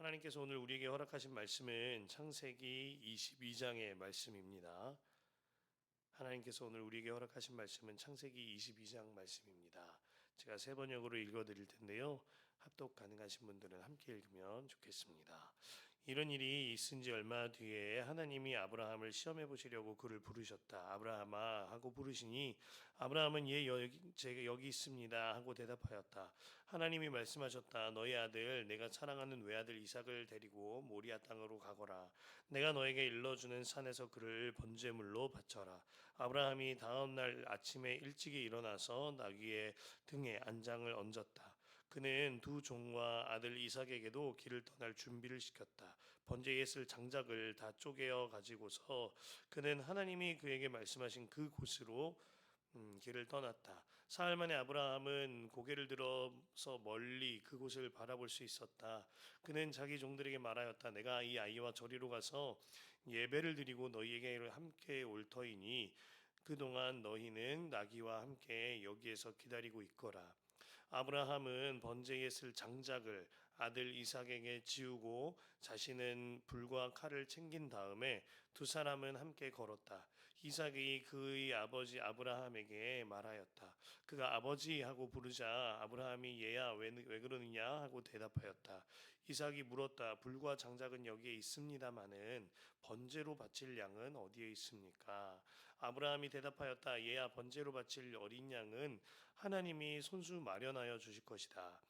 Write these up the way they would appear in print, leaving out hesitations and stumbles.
하나님께서 오늘 우리에게 허락하신 말씀은 창세기 22장의 말씀입니다. 하나님께서 오늘 우리에게 허락하신 말씀은 창세기 22장 말씀입니다. 제가 세 번역으로 읽어드릴 텐데요. 합독 가능하신 분들은 함께 읽으면 좋겠습니다. 이런 일이 있은 지 얼마 뒤에 하나님이 아브라함을 시험해 보시려고 그를 부르셨다. 아브라함아 하고 부르시니 아브라함은 예 제가 여기 있습니다 하고 대답하였다. 하나님이 말씀하셨다. 너희 아들 내가 사랑하는 외아들 이삭을 데리고 모리아 땅으로 가거라. 내가 너에게 일러주는 산에서 그를 번제물로 바쳐라. 아브라함이 다음 날 아침에 일찍이 일어나서 나귀의 등에 안장을 얹었다. 그는 두 종과 아들 이삭에게도 길을 떠날 준비를 시켰다. 번제에 쓸 장작을 다 쪼개어 가지고서 그는 하나님이 그에게 말씀하신 그 곳으로 길을 떠났다. 사흘 만에 아브라함은 고개를 들어서 멀리 그곳을 바라볼 수 있었다. 그는 자기 종들에게 말하였다. 내가 이 아이와 저리로 가서 예배를 드리고 너희에게 함께 올 터이니 그동안 너희는 나귀와 함께 여기에서 기다리고 있거라. 아브라함은 번제에 쓸 장작을 아들 이삭에게 지우고 자신은 불과 칼을 챙긴 다음에 두 사람은 함께 걸었다. 이삭이 그의 아버지 아브라함에게 말하였다. 그가 아버지 하고 부르자 아브라함이 얘야 왜 그러느냐 하고 대답하였다. 이삭이 물었다. 불과 장작은 여기에 있습니다마는 번제로 바칠 양은 어디에 있습니까? 아브라함이 대답하였다. 얘야 번제로 바칠 어린 양은 하나님이 손수 마련하여 주실 것이다.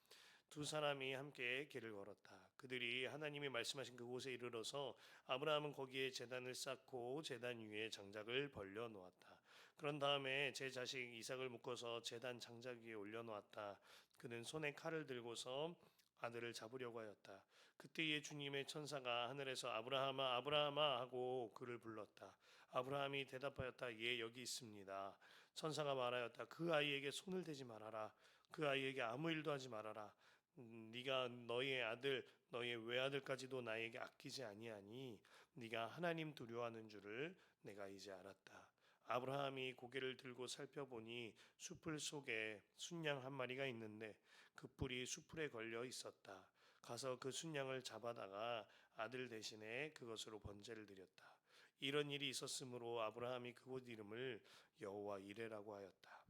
두 사람이 함께 길을 걸었다. 그들이 하나님이 말씀하신 그곳에 이르러서 아브라함은 거기에 제단을 쌓고 제단 위에 장작을 벌려 놓았다. 그런 다음에 제 자식 이삭을 묶어서 제단 장작 위에 올려 놓았다. 그는 손에 칼을 들고서 아들을 잡으려고 하였다. 그때에 주님의 천사가 하늘에서 아브라함아 아브라함아 하고 그를 불렀다. 아브라함이 대답하였다. 예 여기 있습니다. 천사가 말하였다. 그 아이에게 손을 대지 말아라. 그 아이에게 아무 일도 하지 말아라. 네가 너희의 아들 너희의 외아들까지도 나에게 아끼지 아니하니 네가 하나님 두려워하는 줄을 내가 이제 알았다. 아브라함이 고개를 들고 살펴보니 숲을 속에 순양 한 마리가 있는데 그 뿔이 숲풀에 걸려 있었다. 가서 그 순양을 잡아다가 아들 대신에 그것으로 번제를 드렸다. 이런 일이 있었으므로 아브라함이 그곳 이름을 여호와 이레라고 하였다.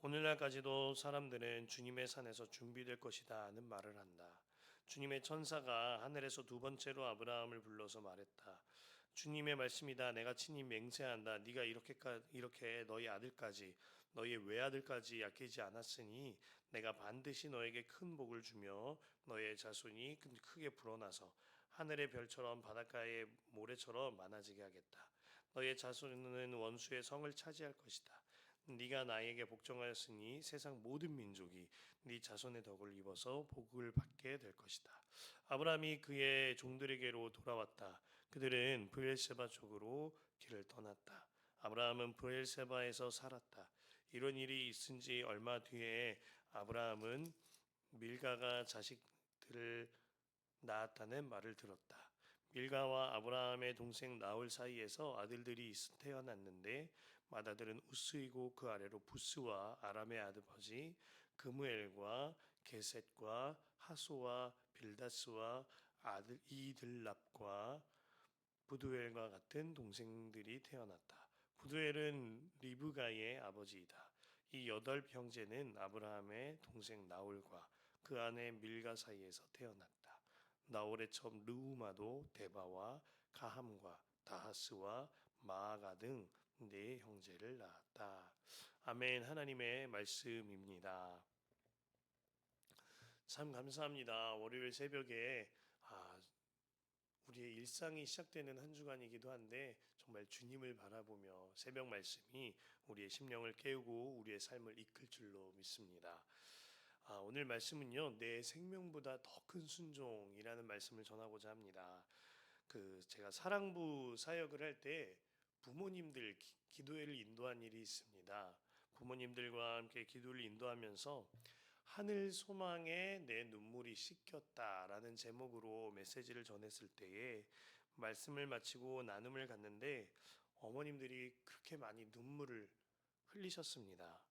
오늘날까지도 사람들은 주님의 산에서 준비될 것이다 하는 말을 한다. 주님의 천사가 하늘에서 두 번째로 아브라함을 불러서 말했다. 주님의 말씀이다. 내가 친히 맹세한다. 네가 이렇게 너희 아들까지 너희 외아들까지 아끼지 않았으니 내가 반드시 너에게 큰 복을 주며 너의 자손이 크게 불어나서 하늘의 별처럼 바닷가의 모래처럼 많아지게 하겠다. 너의 자손은 원수의 성을 차지할 것이다. 네가 나에게 복종하였으니 세상 모든 민족이 네 자손의 덕을 입어서 복을 받게 될 것이다. 아브라함이 그의 종들에게로 돌아왔다. 그들은 브엘세바 쪽으로 길을 떠났다. 아브라함은 브엘세바에서 살았다. 이런 일이 있은 지 얼마 뒤에 아브라함은 밀가가 자식들을 낳았다는 말을 들었다. 밀가와 아브라함의 동생 나홀 사이에서 아들들이 태어났는데 맏아들은 우스이고 그 아래로 부스와 아람의 아버지 그무엘과 게셋과 하소와 빌다스와 아들 이들랍과 부두엘과 같은 동생들이 태어났다. 부두엘은 리브가의 아버지이다. 이 여덟 형제는 아브라함의 동생 나홀과 그 아내 밀가 사이에서 태어났다. 나홀의 첩 르우마도 데바와 가함과 다하스와 마아가 등 네 형제를 낳았다. 아멘. 하나님의 말씀입니다. 참 감사합니다. 월요일 새벽에 우리의 일상이 시작되는 한 주간이기도 한데 정말 주님을 바라보며 새벽 말씀이 우리의 심령을 깨우고 우리의 삶을 이끌 줄로 믿습니다. 오늘 말씀은요, 내 생명보다 더 큰 순종이라는 말씀을 전하고자 합니다. 제가 사랑부 사역을 할 때 부모님들 기도회를 인도한 일이 있습니다. 부모님들과 함께 기도를 인도하면서 하늘 소망에 내 눈물이 씻겼다라는 제목으로 메시지를 전했을 때에 말씀을 마치고 나눔을 갖는데 어머님들이 그렇게 많이 눈물을 흘리셨습니다.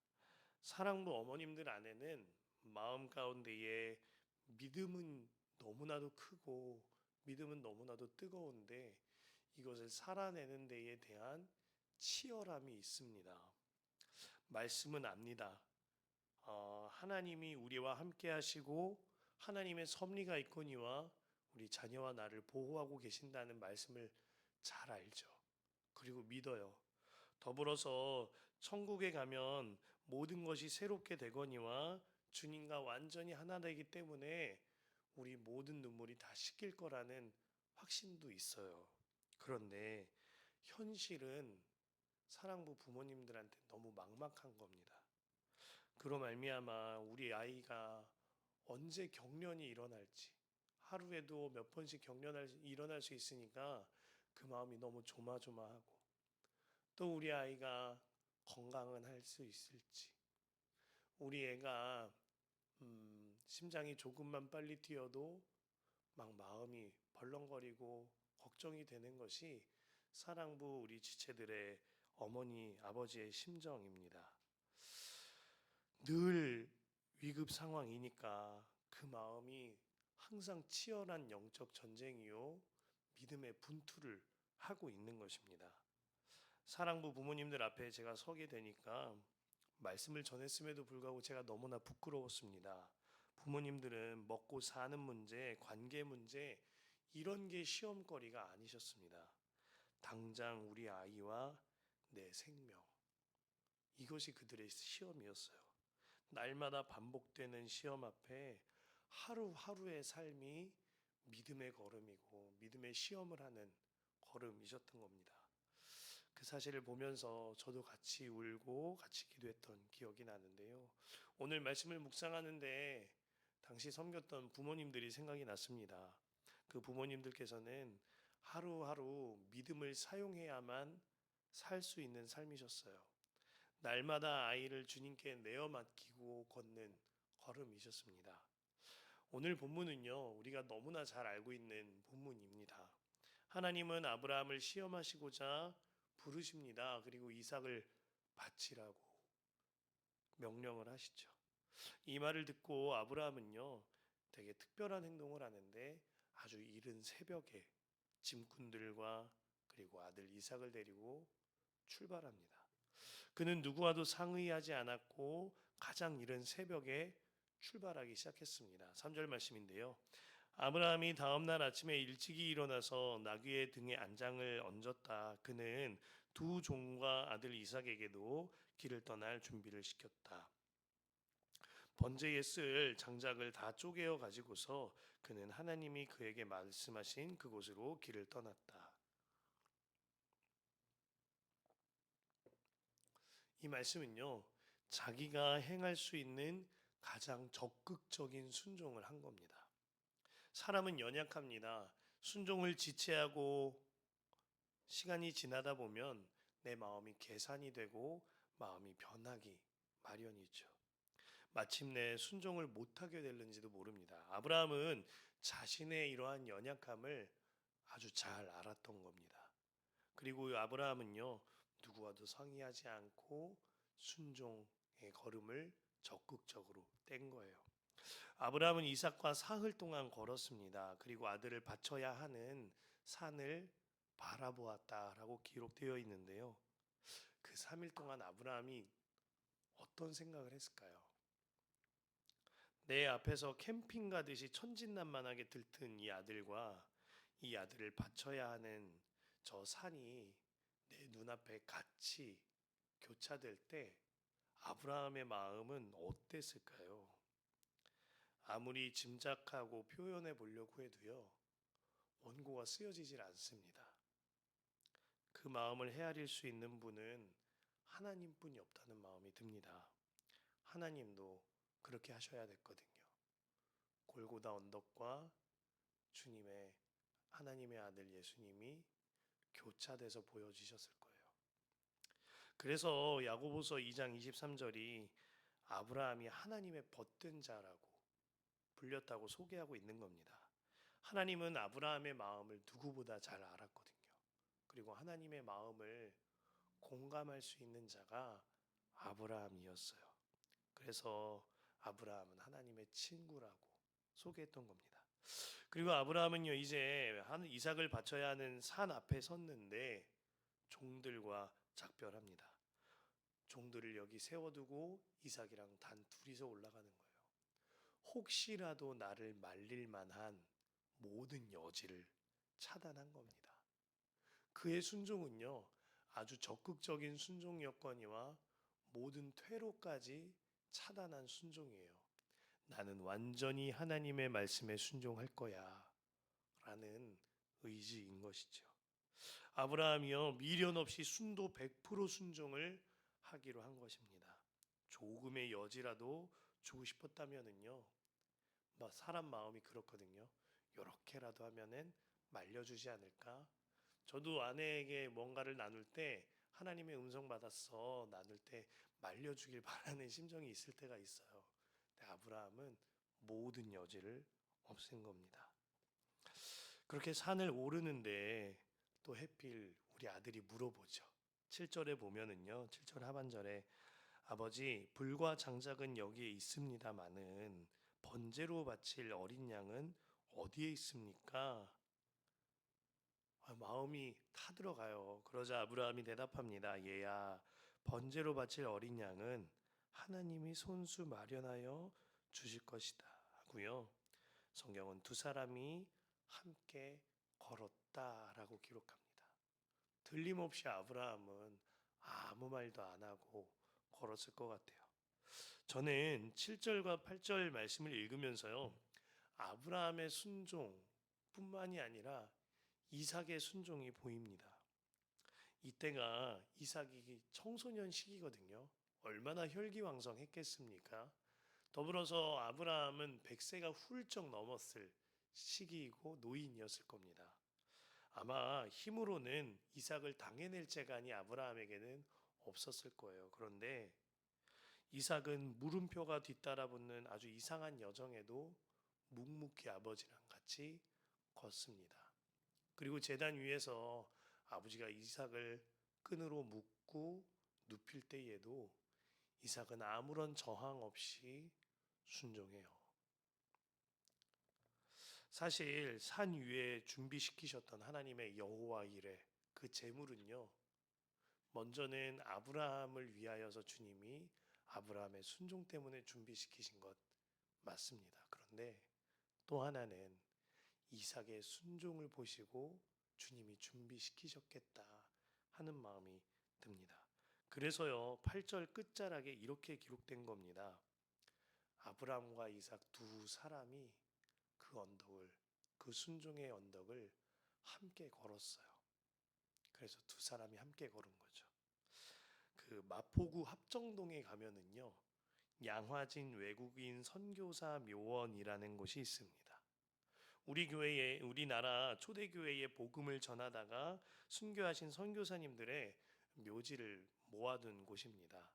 사랑부 어머님들 안에는 마음 가운데에 믿음은 너무나도 크고 믿음은 너무나도 뜨거운데 이것을 살아내는 데에 대한 치열함이 있습니다. 말씀은 압니다. 하나님이 우리와 함께 하시고 하나님의 섭리가 있거니와 우리 자녀와 나를 보호하고 계신다는 말씀을 잘 알죠. 그리고 믿어요. 더불어서 천국에 가면 모든 것이 새롭게 되거니와 주님과 완전히 하나 되기 때문에 우리 모든 눈물이 다 씻길 거라는 확신도 있어요. 그런데 현실은 사랑부 부모님들한테 너무 막막한 겁니다. 그로 말미암아 우리 아이가 언제 경련이 일어날지, 하루에도 몇 번씩 일어날 수 있으니까 그 마음이 너무 조마조마하고, 또 우리 아이가 건강은 할 수 있을지, 우리 애가 심장이 조금만 빨리 뛰어도 막 마음이 벌렁거리고 걱정이 되는 것이 사랑부 우리 지체들의 어머니 아버지의 심정입니다. 늘 위급 상황이니까 그 마음이 항상 치열한 영적 전쟁이요 믿음의 분투를 하고 있는 것입니다. 사랑부 부모님들 앞에 제가 서게 되니까 말씀을 전했음에도 불구하고 제가 너무나 부끄러웠습니다. 부모님들은 먹고 사는 문제, 관계 문제 이런 게 시험거리가 아니셨습니다. 당장 우리 아이와 내 생명, 이것이 그들의 시험이었어요. 날마다 반복되는 시험 앞에 하루하루의 삶이 믿음의 걸음이고 믿음의 시험을 하는 걸음이셨던 겁니다. 그 사실을 보면서 저도 같이 울고 같이 기도했던 기억이 나는데요. 오늘 말씀을 묵상하는데 당시 섬겼던 부모님들이 생각이 났습니다. 그 부모님들께서는 하루하루 믿음을 사용해야만 살 수 있는 삶이셨어요. 날마다 아이를 주님께 내어 맡기고 걷는 걸음이셨습니다. 오늘 본문은요, 우리가 너무나 잘 알고 있는 본문입니다. 하나님은 아브라함을 시험하시고자 부르십니다. 그리고 이삭을 바치라고 명령을 하시죠. 이 말을 듣고 아브라함은요, 되게 특별한 행동을 하는데 아주 이른 새벽에 짐꾼들과 그리고 아들 이삭을 데리고 출발합니다. 그는 누구와도 상의하지 않았고 가장 이른 새벽에 출발하기 시작했습니다. 3절 말씀인데요. 아브라함이 다음날 아침에 일찍이 일어나서 나귀의 등에 안장을 얹었다. 그는 두 종과 아들 이삭에게도 길을 떠날 준비를 시켰다. 번제에 쓸 장작을 다 쪼개어 가지고서 그는 하나님이 그에게 말씀하신 그곳으로 길을 떠났다. 이 말씀은요, 자기가 행할 수 있는 가장 적극적인 순종을 한 겁니다. 사람은 연약합니다. 순종을 지체하고 시간이 지나다 보면 내 마음이 계산이 되고 마음이 변하기 마련이죠. 마침내 순종을 못하게 될는지도 모릅니다. 아브라함은 자신의 이러한 연약함을 아주 잘 알았던 겁니다. 그리고 아브라함은요, 누구와도 상의하지 않고 순종의 걸음을 적극적으로 뗀 거예요. 아브라함은 이삭과 사흘 동안 걸었습니다. 그리고 아들을 바쳐야 하는 산을 바라보았다라고 기록되어 있는데요. 그 3일 동안 아브라함이 어떤 생각을 했을까요? 내 앞에서 캠핑 가듯이 천진난만하게 들뜬 이 아들과 이 아들을 바쳐야 하는 저 산이 내 눈앞에 같이 교차될 때 아브라함의 마음은 어땠을까요? 아무리 짐작하고 표현해 보려고 해도요, 원고가 쓰여지질 않습니다. 그 마음을 헤아릴 수 있는 분은 하나님뿐이 없다는 마음이 듭니다. 하나님도 그렇게 하셔야 됐거든요. 골고다 언덕과 주님의 하나님의 아들 예수님이 교차돼서 보여지셨을 거예요. 그래서 야고보서 2장 23절이 아브라함이 하나님의 벗된 자라고 불렸다고 소개하고 있는 겁니다. 하나님은 아브라함의 마음을 누구보다 잘 알았거든요. 그리고 하나님의 마음을 공감할 수 있는 자가 아브라함이었어요. 그래서 아브라함은 하나님의 친구라고 소개했던 겁니다. 그리고 아브라함은요, 이제 한 이삭을 바쳐야 하는 산 앞에 섰는데 종들과 작별합니다. 종들을 여기 세워두고 이삭이랑 단 둘이서 올라가는 거예요. 혹시라도 나를 말릴 만한 모든 여지를 차단한 겁니다. 그의 순종은요, 아주 적극적인 순종이었거니와 모든 퇴로까지 차단한 순종이에요. 나는 완전히 하나님의 말씀에 순종할 거야 라는 의지인 것이죠. 아브라함이요, 미련 없이 순도 100% 순종을 하기로 한 것입니다. 조금의 여지라도 주고 싶었다면은요, 사람 마음이 그렇거든요. 요렇게라도 하면은 말려주지 않을까? 저도 아내에게 뭔가를 나눌 때 하나님의 음성 받았어 나눌 때 말려주길 바라는 심정이 있을 때가 있어요. 근데 아브라함은 모든 여지를 없앤 겁니다. 그렇게 산을 오르는데 또 해필 우리 아들이 물어보죠. 7절에 보면은요, 7절 하반절에 아버지, 불과 장작은 여기에 있습니다마는 번제로 바칠 어린 양은 어디에 있습니까? 마음이 타들어가요. 그러자 아브라함이 대답합니다. 얘야, 번제로 바칠 어린 양은 하나님이 손수 마련하여 주실 것이다 하고요. 성경은 두 사람이 함께 걸었다라고 기록합니다. 틀림없이 아브라함은 아무 말도 안 하고 걸었을 것 같아요. 저는 7절과 8절 말씀을 읽으면서요, 아브라함의 순종뿐만이 아니라 이삭의 순종이 보입니다. 이때가 이삭이 청소년 시기거든요. 얼마나 혈기왕성했겠습니까? 더불어서 아브라함은 100세가 훌쩍 넘었을 시기이고 노인이었을 겁니다. 아마 힘으로는 이삭을 당해낼 재간이 아브라함에게는 없었을 거예요. 그런데 이삭은 물음표가 뒤따라붙는 아주 이상한 여정에도 묵묵히 아버지랑 같이 걷습니다. 그리고 제단 위에서 아버지가 이삭을 끈으로 묶고 눕힐 때에도 이삭은 아무런 저항 없이 순종해요. 사실 산 위에 준비시키셨던 하나님의 여호와 이레 그 제물은요, 먼저는 아브라함을 위하여서 주님이 아브라함의 순종 때문에 준비시키신 것 맞습니다. 그런데 또 하나는 이삭의 순종을 보시고 주님이 준비시키셨겠다 하는 마음이 듭니다. 그래서요, 8절 끝자락에 이렇게 기록된 겁니다. 아브라함과 이삭 두 사람이 그 언덕을, 그 순종의 언덕을 함께 걸었어요. 그래서 두 사람이 함께 걸은 거죠. 그 마포구 합정동에 가면은요, 양화진 외국인 선교사 묘원이라는 곳이 있습니다. 우리 교회에, 우리나라 초대교회에 복음을 전하다가 순교하신 선교사님들의 묘지를 모아둔 곳입니다.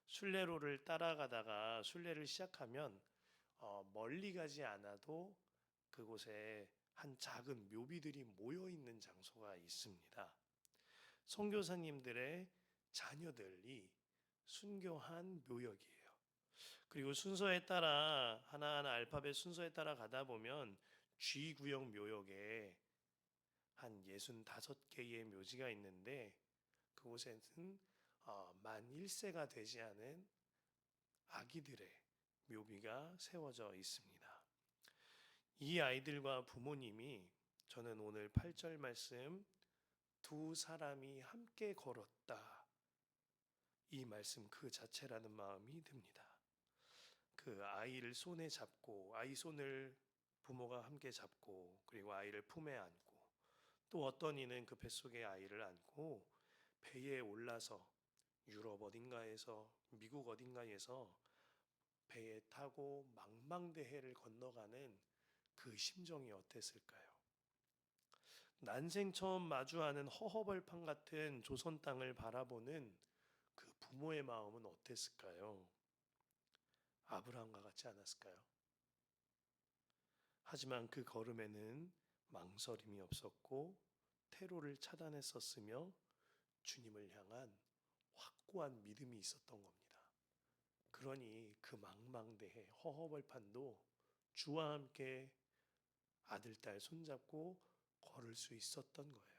순례로를 따라가다가 순례를 시작하면 멀리 가지 않아도 그곳에 한 작은 묘비들이 모여 있는 장소가 있습니다. 선교사님들의 자녀들이 순교한 묘역이에요. 그리고 순서에 따라 하나하나 알파벳 순서에 따라 가다 보면 G구역 묘역에 한 65개의 묘지가 있는데 그곳에는 만 1세가 되지 않은 아기들의 묘비가 세워져 있습니다. 이 아이들과 부모님이 저는 오늘 8절 말씀 두 사람이 함께 걸었다. 이 말씀 그 자체라는 마음이 듭니다. 그 아이를 손에 잡고 아이 손을 부모가 함께 잡고 그리고 아이를 품에 안고 또 어떤 이는 그 뱃속에 아이를 안고 배에 올라서 유럽 어딘가에서 미국 어딘가에서 배에 타고 망망대해를 건너가는 그 심정이 어땠을까요? 난생 처음 마주하는 허허벌판 같은 조선 땅을 바라보는 그 부모의 마음은 어땠을까요? 아브라함과 같지 않았을까요? 하지만 그 걸음에는 망설임이 없었고 테러를 차단했었으며 주님을 향한 확고한 믿음이 있었던 겁니다. 그러니 그 망망대해 허허벌판도 주와 함께 아들, 딸 손잡고 걸을 수 있었던 거예요.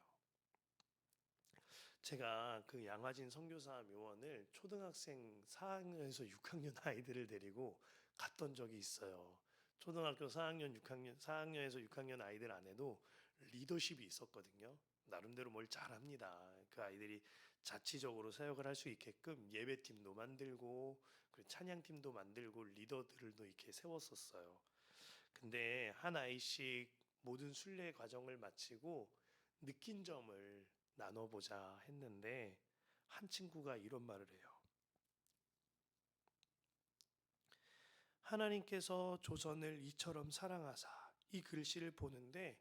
제가 그 양화진 선교사 묘원을 초등학생 4학년에서 6학년 아이들을 데리고 갔던 적이 있어요. 초등학교 4학년, 6학년, 4학년에서 6학년 아이들 안에도 리더십이 있었거든요. 나름대로 뭘 잘합니다. 그 아이들이 자치적으로 사역을 할 수 있게끔 예배팀도 만들고 그 찬양팀도 만들고 리더들도 이렇게 세웠었어요. 근데 한 아이씩 모든 순례 과정을 마치고 느낀 점을 나눠보자 했는데 한 친구가 이런 말을 해요. 하나님께서 조선을 이처럼 사랑하사, 이 글씨를 보는데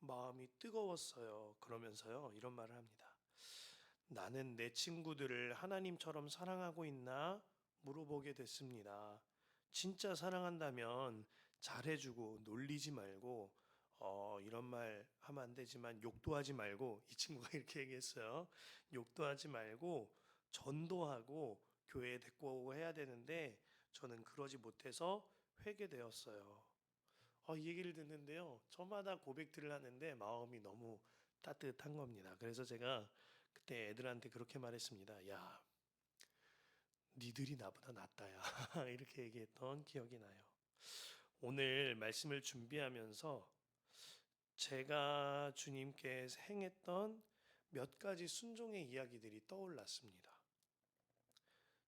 마음이 뜨거웠어요. 그러면서요, 이런 말을 합니다. 나는 내 친구들을 하나님처럼 사랑하고 있나 물어보게 됐습니다. 진짜 사랑한다면 잘해주고 놀리지 말고 이런 말 하면 안 되지만 욕도 하지 말고, 이 친구가 이렇게 얘기했어요. 욕도 하지 말고 전도하고 교회에 데리고 오고 해야 되는데 저는 그러지 못해서 회개되었어요. 이 얘기를 듣는데요, 저마다 고백들을 하는데 마음이 너무 따뜻한 겁니다. 그래서 제가 그때 애들한테 그렇게 말했습니다. 야, 니들이 나보다 낫다야. 이렇게 얘기했던 기억이 나요. 오늘 말씀을 준비하면서 제가 주님께 행했던 몇 가지 순종의 이야기들이 떠올랐습니다.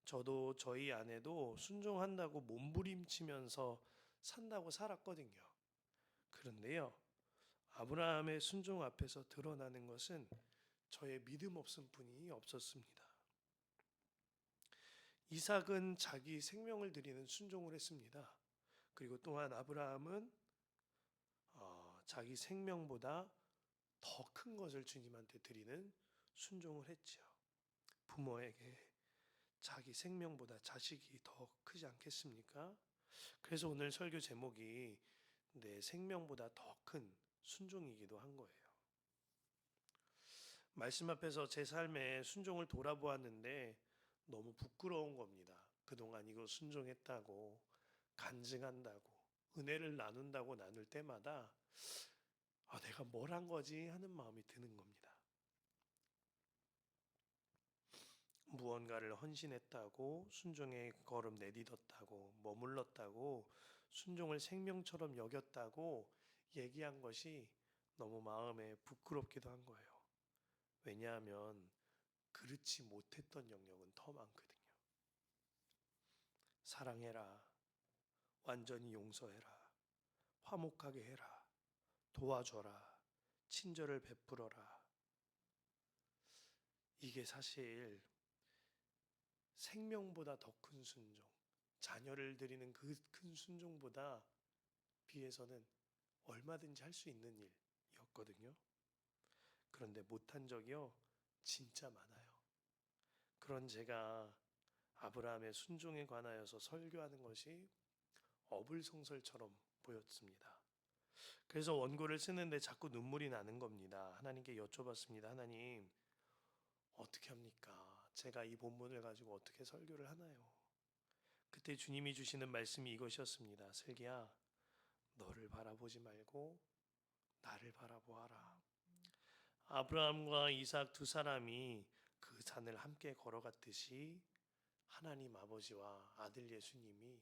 저도 저희 아내도 순종한다고 몸부림치면서 산다고 살았거든요. 그런데요, 아브라함의 순종 앞에서 드러나는 것은 저의 믿음 없음 뿐이 없었습니다. 이삭은 자기 생명을 드리는 순종을 했습니다. 그리고 또한 아브라함은 자기 생명보다 더 큰 것을 주님한테 드리는 순종을 했지요. 부모에게 자기 생명보다 자식이 더 크지 않겠습니까? 그래서 오늘 설교 제목이 내 생명보다 더 큰 순종이기도 한 거예요. 말씀 앞에서 제 삶의 순종을 돌아보았는데 너무 부끄러운 겁니다. 그동안 이거 순종했다고, 간증한다고, 은혜를 나눈다고 나눌 때마다 내가 뭘 한 거지 하는 마음이 드는 겁니다. 무언가를 헌신했다고, 순종의 걸음 내딛었다고, 머물렀다고, 순종을 생명처럼 여겼다고 얘기한 것이 너무 마음에 부끄럽기도 한 거예요. 왜냐하면 그렇지 못했던 영역은 더 많거든요. 사랑해라, 완전히 용서해라, 화목하게 해라, 도와줘라, 친절을 베풀어라. 이게 사실 생명보다 더 큰 순종, 자녀를 드리는 그 큰 순종보다 비해서는 얼마든지 할 수 있는 일이었거든요. 그런데 못한 적이요, 진짜 많아요. 그런 제가 아브라함의 순종에 관하여서 설교하는 것이 어불성설처럼 보였습니다. 그래서 원고를 쓰는데 자꾸 눈물이 나는 겁니다. 하나님께 여쭤봤습니다. 하나님, 어떻게 합니까? 제가 이 본문을 가지고 어떻게 설교를 하나요? 그때 주님이 주시는 말씀이 이것이었습니다. 슬기야, 너를 바라보지 말고 나를 바라보아라. 아브라함과 이삭 두 사람이 그 산을 함께 걸어갔듯이 하나님 아버지와 아들 예수님이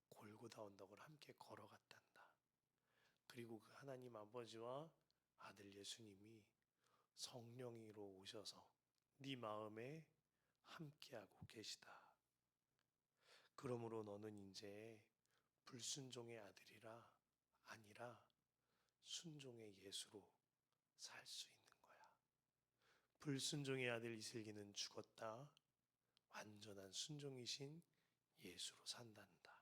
골고다 언덕을 함께 걸어갔단다. 그리고 그 하나님 아버지와 아들 예수님이 성령으로 오셔서 네 마음에 함께하고 계시다. 그러므로 너는 이제 불순종의 아들이라 아니라 순종의 예수로 살 수 있는 거야. 불순종의 아들 이슬기는 죽었다. 완전한 순종이신 예수로 산단다.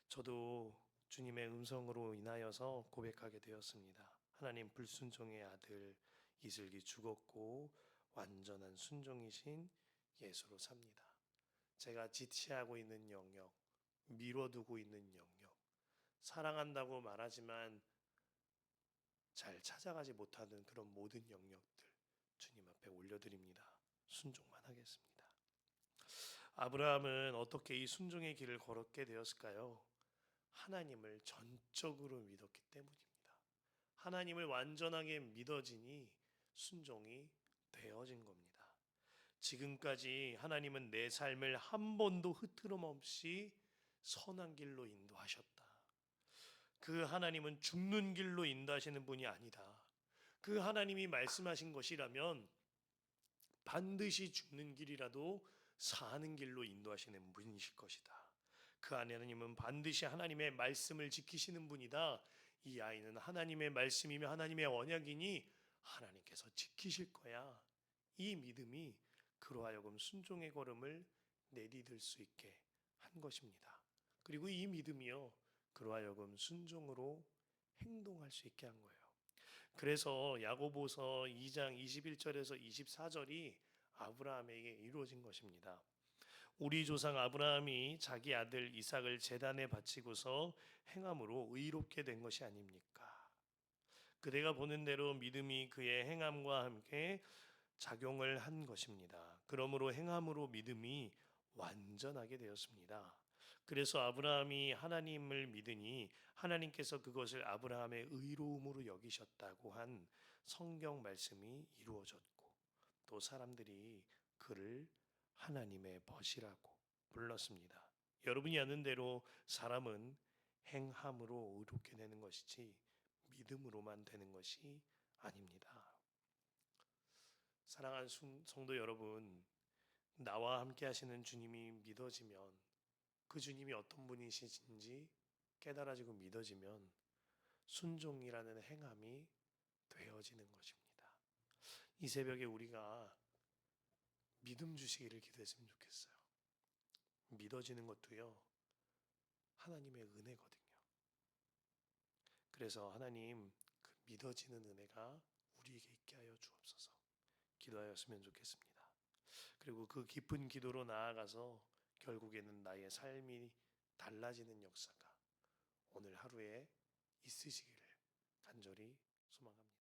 저도 주님의 음성으로 인하여서 고백하게 되었습니다. 하나님, 불순종의 아들 이슬기 죽었고 완전한 순종이신 예수로 삽니다. 제가 지체하고 있는 영역, 미뤄두고 있는 영역, 사랑한다고 말하지만 잘 찾아가지 못하는 그런 모든 영역들 주님 앞에 올려드립니다. 순종만 하겠습니다. 아브라함은 어떻게 이 순종의 길을 걸었게 되었을까요? 하나님을 전적으로 믿었기 때문입니다. 하나님을 완전하게 믿어지니 순종이 되어진 겁니다. 지금까지 하나님은 내 삶을 한 번도 흐트럼 없이 선한 길로 인도하셨다. 그 하나님은 죽는 길로 인도하시는 분이 아니다. 그 하나님이 말씀하신 것이라면 반드시 죽는 길이라도 사는 길로 인도하시는 분이실 것이다. 그 하나님은 반드시 하나님의 말씀을 지키시는 분이다. 이 아이는 하나님의 말씀이며 하나님의 언약이니 하나님께서 지키실 거야. 이 믿음이 그로 하여금 순종의 걸음을 내디딜 수 있게 한 것입니다. 그리고 이 믿음이요, 그로 하여금 순종으로 행동할 수 있게 한 거예요. 그래서 야고보서 2장 21절에서 24절이 아브라함에게 이루어진 것입니다. 우리 조상 아브라함이 자기 아들 이삭을 제단에 바치고서 행함으로 의롭게 된 것이 아닙니까? 그대가 보는 대로 믿음이 그의 행함과 함께 작용을 한 것입니다. 그러므로 행함으로 믿음이 완전하게 되었습니다. 그래서 아브라함이 하나님을 믿으니 하나님께서 그것을 아브라함의 의로움으로 여기셨다고 한 성경 말씀이 이루어졌고, 또 사람들이 그를 하나님의 벗이라고 불렀습니다. 여러분이 아는 대로 사람은 행함으로 의롭게 되는 것이지 믿음으로만 되는 것이 아닙니다. 사랑하는 성도 여러분, 나와 함께 하시는 주님이 믿어지면, 그 주님이 어떤 분이신지 깨달아지고 믿어지면 순종이라는 행함이 되어지는 것입니다. 이 새벽에 우리가 믿음 주시기를 기도했으면 좋겠어요. 믿어지는 것도요, 하나님의 은혜거든요. 그래서 하나님, 그 믿어지는 은혜가 우리에게 있게 하여 주옵소서 기도하였으면 좋겠습니다. 그리고 그 깊은 기도로 나아가서 결국에는 나의 삶이 달라지는 역사가 오늘 하루에 있으시기를 간절히 소망합니다.